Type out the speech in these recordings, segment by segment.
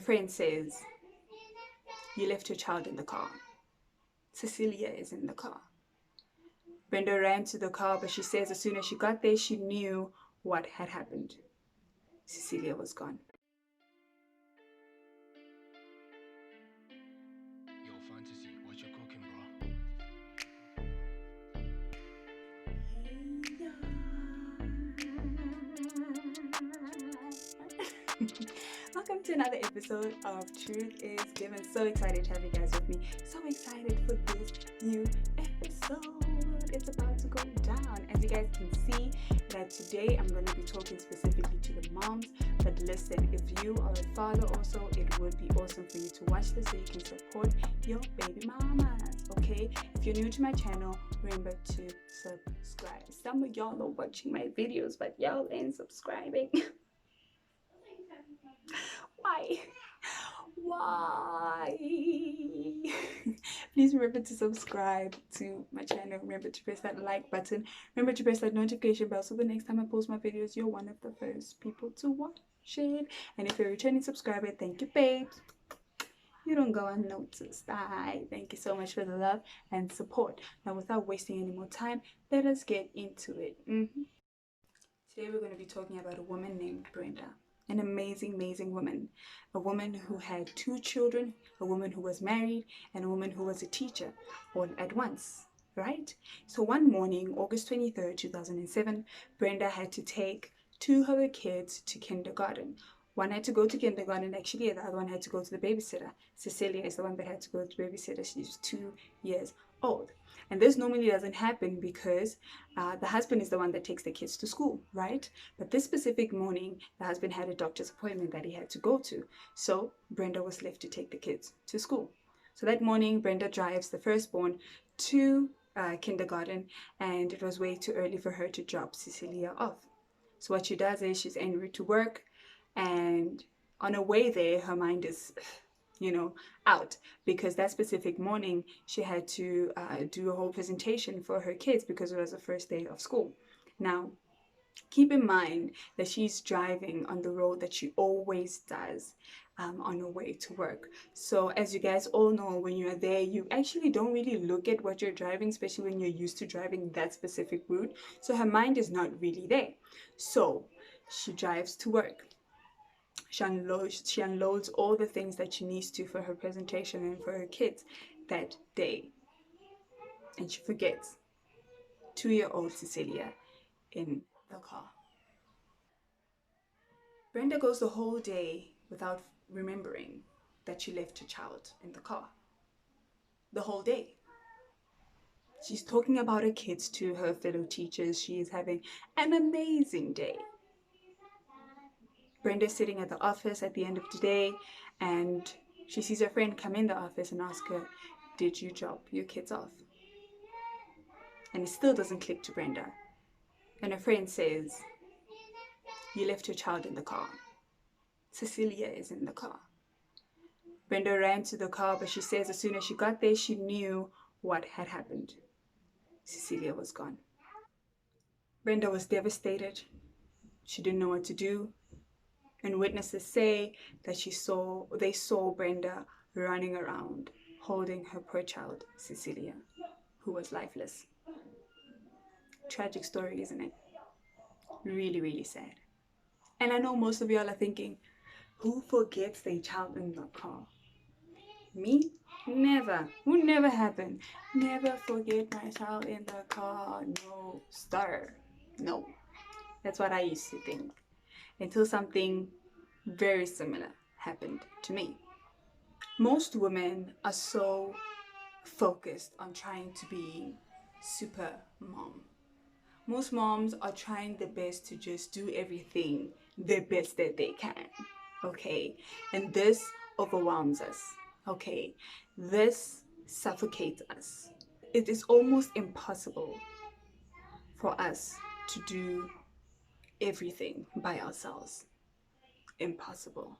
friend says, "You left your child in the car." Cecilia is in the car. Brenda ran to the car, but she says as soon as she got there, she knew what had happened. Cecilia was gone. Yo, Fantasy, what you cooking, bro? Welcome to another episode of Truth is Given. So excited to have you guys with me. So excited for this new episode. It's about to go down. As you guys can see, that today I'm going to be talking specifically to the moms. But listen, if you are a father also, it would be awesome for you to watch this so you can support your baby mamas. Okay? If you're new to my channel, remember to subscribe. Some of y'all are watching my videos, but y'all ain't subscribing. Why? Please remember to subscribe to my channel. Remember to press that like button. Remember to press that notification bell so the next time I post my videos, you're one of the first people to watch it. And if you're a returning subscriber, thank you, babes. You don't go unnoticed. Thank you so much for the love and support. Now, without wasting any more time, let us get into it. Today we're going to be talking about a woman named Brenda. An amazing woman. A woman who had 2 children, a woman who was married, and a woman who was a teacher all at once, right? So one morning, August 23rd, 2007, Brenda had to take 2 of her kids to kindergarten. One had to go to kindergarten, actually, and the other one had to go to the babysitter. Cecilia is the one that had to go to the babysitter. She's 2 years old. And this normally doesn't happen because the husband is the one that takes the kids to school, right? But this specific morning, the husband had a doctor's appointment that he had to go to. So Brenda was left to take the kids to school. So that morning, Brenda drives the firstborn to kindergarten, and it was way too early for her to drop Cecilia off. So what she does is she's en route to work, and on her way there, her mind is out, because that specific morning she had to do a whole presentation for her kids because it was the first day of school. Now, keep in mind that she's driving on the road that she always does on her way to work. So as you guys all know, when you're there, you actually don't really look at what you're driving, especially when you're used to driving that specific route. So her mind is not really there. So she drives to work. She unloads all the things that she needs to for her presentation and for her kids that day. And she forgets 2-year-old Cecilia in the car. Brenda goes the whole day without remembering that she left her child in the car. The whole day. She's talking about her kids to her fellow teachers. She is having an amazing day. Brenda's sitting at the office at the end of the day, and she sees her friend come in the office and ask her, "Did you drop your kids off?" And it still doesn't click to Brenda. And her friend says, "You left your child in the car." Cecilia is in the car. Brenda ran to the car, but she says as soon as she got there, she knew what had happened. Cecilia was gone. Brenda was devastated. She didn't know what to do. And witnesses say that they saw Brenda running around, holding her poor child, Cecilia, who was lifeless. Tragic story, isn't it? Really sad. And I know most of y'all are thinking, who forgets their child in the car? Me? Never. Would never happen. Never forget my child in the car. No, sir. No. That's what I used to think. Until something very similar happened to me. Most women are so focused on trying to be super mom. Most moms are trying their best to just do everything the best that they can, okay? And this overwhelms us, okay? This suffocates us. It is almost impossible for us to do everything by ourselves. Impossible.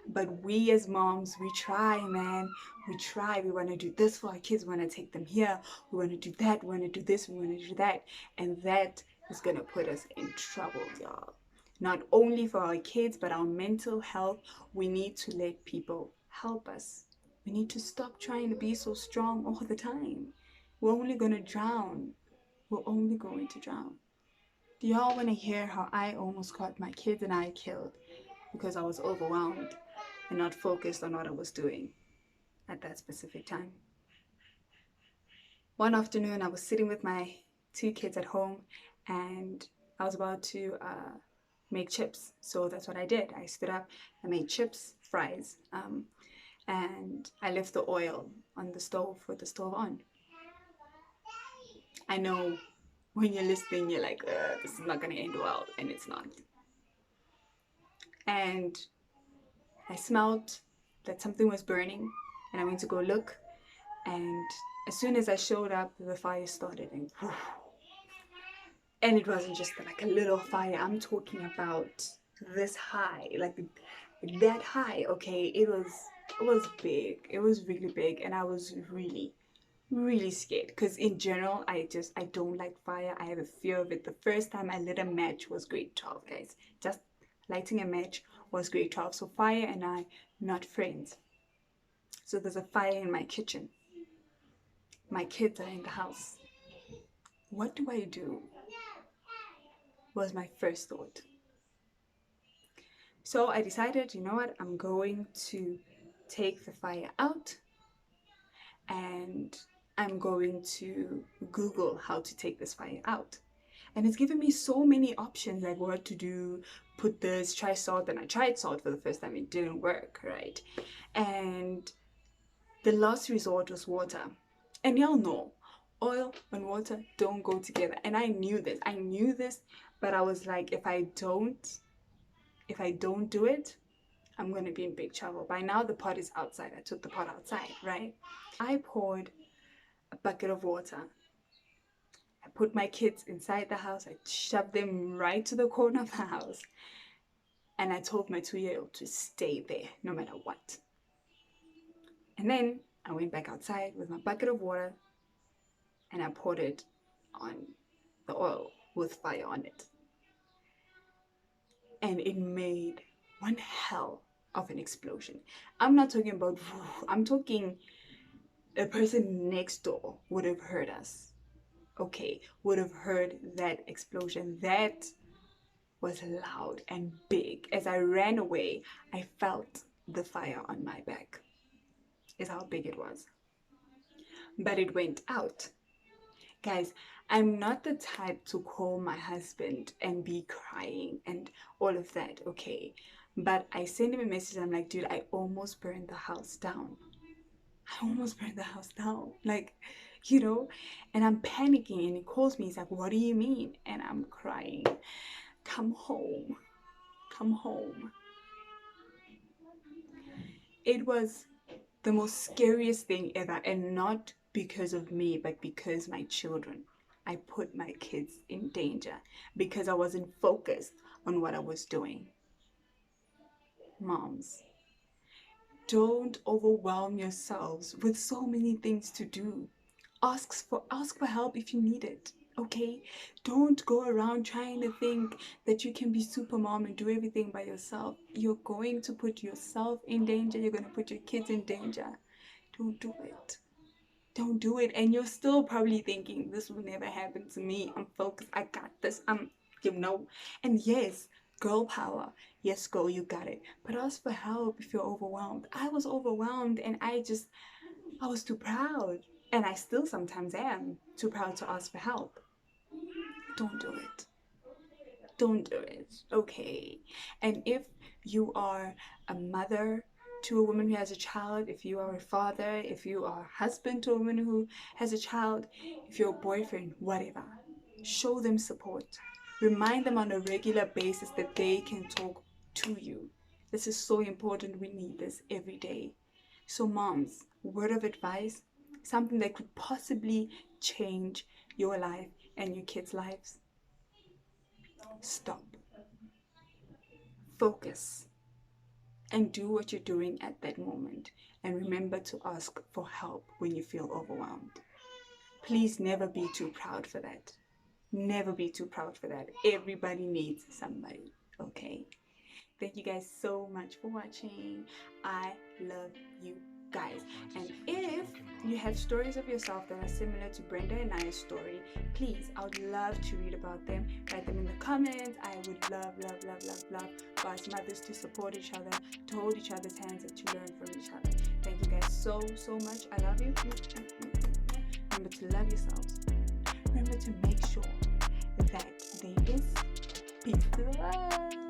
But we as moms, we try, man. We try. We want to do this for our kids. We want to take them here. We want to do that. We want to do this. We want to do that. And that is going to put us in trouble, y'all. not only for our kids, but our mental health. We need to let people help us. We need to stop trying to be so strong all the time. We're only going to drown. We're only going to drown. Do y'all want to hear how I almost got my kids and I killed because I was overwhelmed and not focused on what I was doing at that specific time? One afternoon, I was sitting with my 2 kids at home and I was about to make chips. So that's what I did. I stood up, I made chips, fries, and I left the oil on the stove with the stove on. I know when you're listening, you're like, this is not going to end well, and it's not. And I smelled that something was burning, and I went to go look, and as soon as I showed up, the fire started, and it wasn't just like a little fire. I'm talking about this high, like that high. Okay, it was big. It was really big, and I was really scared because in general I don't like fire. I have a fear of it. The first time I lit a match was grade 12, guys. Just lighting a match was grade 12. So fire and I, not friends. So there's a fire in my kitchen. My kids are in the house. What do I do? Was my first thought. So I decided, you know what, I'm going to take the fire out and I'm going to Google how to take this fire out. And it's given me so many options, like what to do, put this, try salt. And I tried salt for the first time, it didn't work, right? And the last resort was water. And y'all know, oil and water don't go together. And I knew this, but I was like, if I don't do it, I'm going to be in big trouble. By now, the pot is outside. I took the pot outside, right? I poured a bucket of water. I put my kids inside the house. I shoved them right to the corner of the house. And I told my 2-year-old to stay there no matter what. And then I went back outside with my bucket of water and I poured it on the oil with fire on it. And it made one hell of an explosion. I'm not talking about, I'm talking a person next door would have heard us. Okay, would have heard that explosion. That was loud and big. As I ran away, I felt the fire on my back. Is how big it was. But it went out. Guys, I'm not the type to call my husband and be crying and all of that, okay? But I sent him a message. I'm like, dude, I almost burned the house down. I almost burned the house down. Like, you know? And I'm panicking and he calls me. He's like, what do you mean? And I'm crying. Come home. Come home. It was the most scariest thing ever, and not because of me, but because my children. I put my kids in danger because I wasn't focused on what I was doing. Moms, don't overwhelm yourselves with so many things to do. Ask for help if you need it. Okay, don't go around trying to think that you can be super mom and do everything by yourself. You're going to put yourself in danger. You're going to put your kids in danger. Don't do it. Don't do it. And you're still probably thinking, this will never happen to me. I'm focused. I got this. You know. And yes, girl power. Yes, girl, you got it. But ask for help if you're overwhelmed. I was overwhelmed and I was too proud. And I still sometimes am too proud to ask for help. Don't do it. Don't do it. Okay. And if you are a mother to a woman who has a child, if you are a father, if you are a husband to a woman who has a child, if you're a boyfriend, whatever, show them support. Remind them on a regular basis that they can talk to you. This is so important. We need this every day. So moms, word of advice, something that could possibly change your life and your kids' lives. Stop. Focus. And do what you're doing at that moment. And remember to ask for help when you feel overwhelmed. Please never be too proud for that. Never be too proud for that. Everybody needs somebody. Okay. Thank you guys so much for watching. I love you guys. And if you have stories of yourself that are similar to Brenda and I's story, please, I would love to read about them. Write them in the comments. I would love for us mothers to support each other, to hold each other's hands, and to learn from each other. Thank you guys so much. I love you. Remember to love yourselves. Remember to make sure that there is peace to the world.